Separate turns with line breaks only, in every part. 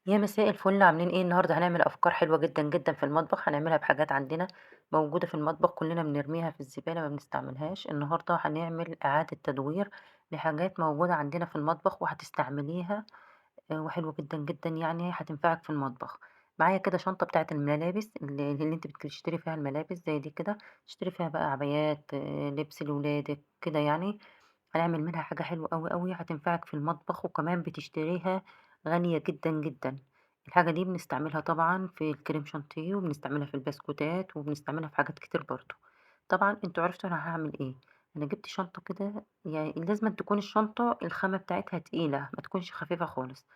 يا مساء الفل، عاملين إيه؟ النهارده هنعمل أفكار حلوة جدًا، جدًا في المطبخ، هنعملها بحاجات عندنا موجودة في المطبخ كلنا بنرميها في الزبالة ما بنستعملهاش. النهارده هنعمل إعادة تدوير لحاجات موجودة عندنا في المطبخ وهتستعمليها وحلوة جدًا، جدًا يعني هتنفعك في المطبخ. معايا كده شنطة بتاعة الملابس اللي أنتِ بتشتري فيها الملابس زي دي كده، تشتري فيها بقى عبايات، لبس لولادِك كده يعني. هنعمل منها حاجة حلوة أوي، أوي هتنفعك في المطبخ، وكمان بتشتريها غالية جدًا، جدًا. الحاجة دي بنستعملها طبعًا في الكريم شانتيه، وبنستعملها في البسكوتات، وبنستعملها في حاجات كتير برضه. طبعًا أنتم عرفتوا أنا هاعمل إيه. أنا جبت شنطة كده، يعني لازمًا تكون الشنطة الخامة بتاعتها تقيلة، ما تكونش خفيفة خالص.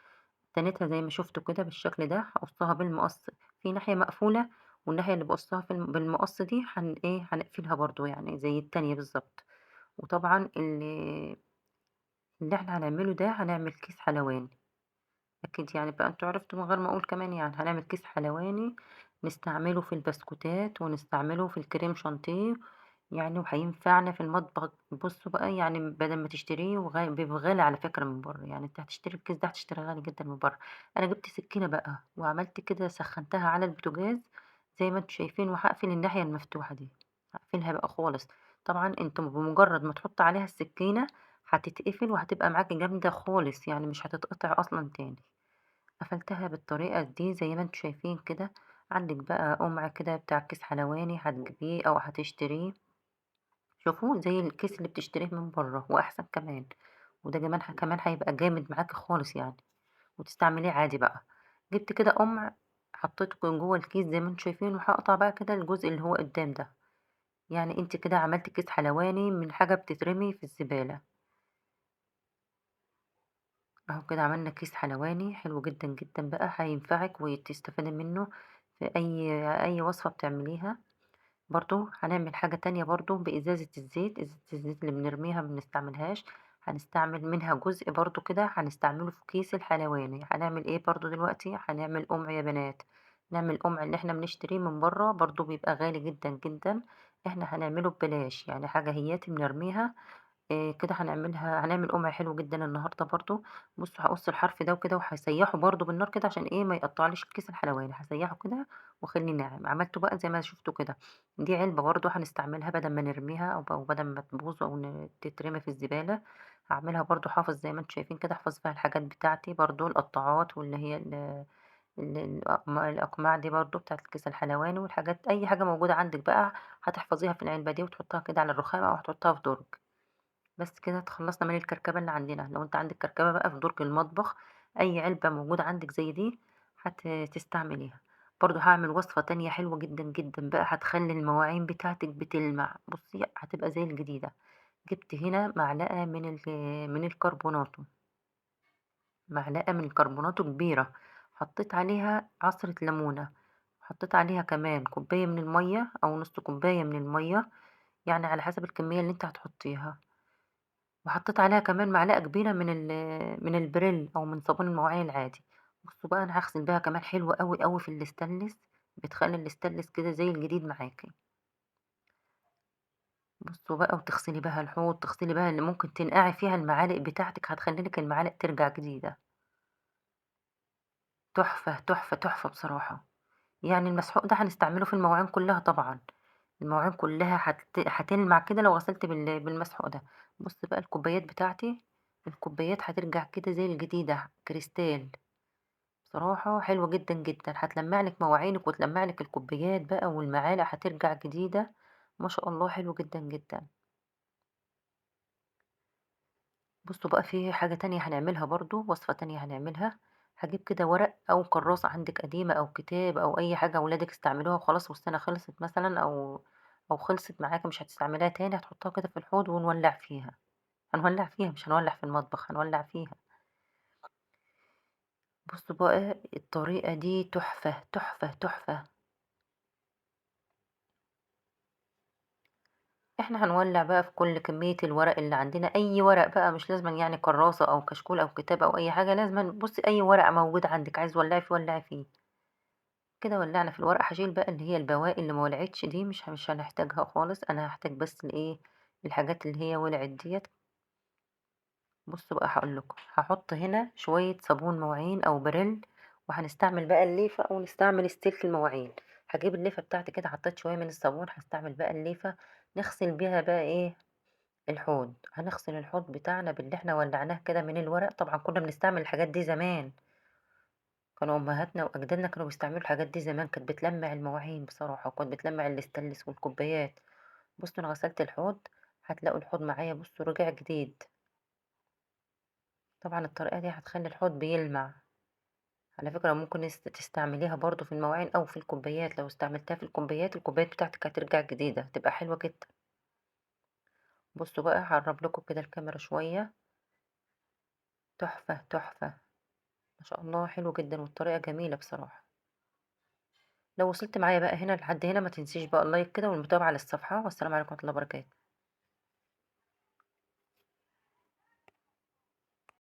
تنيتها زي ما شفتوا كده بالشكل ده، هاقصها بالمقص في ناحية مقفولة، والناحية اللي باقصها بالمقص دي هنقفلها برضه يعني زي التانية بالضبط. وطبعًا اللي إحنا هنعمله ده هنعمل كيس حلواني. أكيد يعني بقى أنتم عرفتوا من غير ما أقول كمان، يعني هنعمل كيس حلواني نستعمله في البسكوتات ونستعمله في الكريم شانتيه يعني، وهينفعنا في المطبخ. بصوا بقى يعني بدل ما تشتريه بيبقى غالي على فكرة من بره، يعني انت هتشتري الكيس ده هتشتري غالي جدا من بره. أنا جبت سكينة بقى وعملت كده سخنتها على البوتاجاز زي ما انتم شايفين، وهقفل الناحية المفتوحة دي، هقفلها بقى خالص. طبعا انتم بمجرد ما تحط عليها السكينة هتتقفل وهتبقى معاكِ جامدة خالص، يعني مش هتتقطع أصلًا تاني. قفلتها بالطريقة دي زي ما أنتم شايفين كده. عندِك بقى قمع كده بتاع كيس حلواني هتجيبيه أو هتشتريه، شوفوا زي الكيس اللي بتشتريه من برّه وأحسن كمان. وده كمان هيبقى جامد معاكِ خالص يعني، وتستعمليه عادي بقى. جبت كده قمع حطيته جوه الكيس زي ما أنتم شايفين، وهاقطع بقى كده الجزء اللي هو قدّام ده. يعني أنتِ كده عملتِ كيس حلواني من حاجة بتترمي في الزبالة. أهو كده عملنا كيس حلواني حلو جدًا، جدًا بقى هينفعِك وتستفادي منه في أي وصفة بتعمليها. برضه هنعمل حاجة تانية برضه بإزازة الزيت، إزازة الزيت اللي بنرميها ما بنستعملهاش، هنستعمل منها جزء برضه كده هنستعمله في كيس الحلواني. هنعمل إيه برضه دلوقتي، هنعمل قمع يا بنات. نعمل قمع اللي إحنا بنشتريه من برّه برضه بيبقى غالي جدًا، جدًا. إحنا هنعمله ببلاش، يعني حاجة أهيّة بنرميها. كده هنعمل قمع حلو جدًا النهارده برضه. بُصّوا هاقص الحرف ده وكده وهاسيّحه برضه بالنار كده عشان إيه ما يقطّعليش الكيس الحلواني، هاسيّحه كده واخلّيه ناعم. عملته بقى زي ما شفتوا كده. دي علبة برضه هنستعملها بدل ما نرميها أو بدل ما تبوظ أو تترمي في الزبالة. هاعملها برضه حافظ زي ما أنتم شايفين كده، أحفظ فيها الحاجات بتاعتي برضه، القطّاعات واللي هي الأقماع دي برضه بتاعة الكيس الحلواني والحاجات، أي حاجة موجودة عندِك بقى هتحفظيها في العلبة دي وتحطّيها كده على الرخامة أو هتحطّيها في درج. بس كده اتخلصنا من الكركبة اللي عندنا. لو انت عندك كركبة بقى في درج المطبخ، اي علبة موجودة عندك زي دي هتستعمليها. برضو هعمل وصفة تانية حلوة جدا جدا بقى هتخلي المواعين بتاعتك بتلمع، بصي هتبقى زي الجديدة. جبت هنا معلقة من الكربوناتو، معلقة من الكربوناتو كبيرة. حطيت عليها عصرة ليمونة، حطيت عليها كمان كوباية من المية أو نص كوباية من المية، يعني على حسب الكمية اللي انت هتحطيها. وحطيت عليها كمان معلقة كبيرة من البريل أو من صابون المواعين العادي. بصوا بقى أنا هغسل بيها كمان حلوة أوي أوي في الاستانلس، بتخلي الاستانلس كده زي الجديد معاكي. بصوا بقى وتغسلي بها الحوض، تغسلي بها اللي ممكن تنقعي فيها المعالق بتاعتك، هتخلي لك المعالق ترجع جديدة. تحفة تحفة تحفة بصراحة. يعني المسحوق ده هنستعمله في المواعين كلها طبعا. المواعين كلها هتلمع كده لو غسلت بالمسحوق ده. بص بقى الكوبايات بتاعتي، الكوبايات هترجع كده زي الجديدة كريستال. بصراحة حلوة جدًا، جدًا، هتلمّع لِك مواعينِك وتلمّع لِك الكوبايات بقى والمعالق هترجع جديدة. ما شاء الله حلو جدًا، جدًا. بُصّوا بقى في حاجة تانية هنعملها برضه، وصفة تانية هنعملها. هاجيب كده ورق أو كراسة عندِك قديمة أو كتاب أو أي حاجة ولادِك استعملوها وخلاص والسنة خلصت مثلًا أو خلصت معاكِ مش هتستعمليها تاني، هتحطّها كده في الحوض ونولّع فيها. هنولّع فيها مش هنولّع في المطبخ، هنولّع فيها. بُصّوا بقى الطريقة دي تحفة، تحفة، تحفة. إحنا هنولّع بقى في كل كمية الورق اللي عندنا، أي ورق بقى مش لازمًا يعني كراسة أو كشكول أو كتاب أو أي حاجة، لازمًا بُصّي أي ورق موجود عندِك عايزة تولّعي فيه ولّعي فيه. كده ولّعنا في الورق، هاشيل بقى اللي هي البواقي اللي ما ولعتش دي مش هنحتاجها خالص. أنا هاحتاج بس الإيه، الحاجات اللي هي ولعت ديّة. بُصّوا بقى هاقول لكم، هاحط هنا شوية صابون مواعين أو بريل وهنستعمل بقى الليفة أو نستعمل استلك المواعين. هاجيب الليفة بتاعتي كده، حطيت شوية من الصابون، هاستعمل بقى الليفة نغسل بيها بقى إيه، الحوض. هنغسل الحوض بتاعنا باللي إحنا ولعناه كده من الورق. طبعًا كنا بنستعمل الحاجات دي زمان، كانوا أمهاتنا وأجدادنا كانوا بيستعملوا الحاجات دي زمان، كانت بتلمّع المواعين بصراحة، وكانت بتلمّع الاستانلس والكوبايات. بُصّوا أنا غسلت الحوض، هتلاقوا الحوض معايا بُصّوا رجع جديد. طبعًا الطريقة دي هتخلّي الحوض بيلمع. على فكرة ممكن تستعمليها برضه في المواعين أو في الكوبايات. لو استعملتيها في الكوبايات، الكوبايات بتاعتِك هترجع جديدة، هتبقى حلوة جدًا. بُصّوا بقى هاقرّب لكم كده الكاميرا شوية. تحفة، تحفة، ما شاء الله حلو جدًا والطريقة جميلة بصراحة. لو وصلتِ معايا بقى هنا لحد هنا ما تنسيش بقى اللايك كده والمتابعة للصفحة، والسلام عليكم ورحمة الله وبركاته.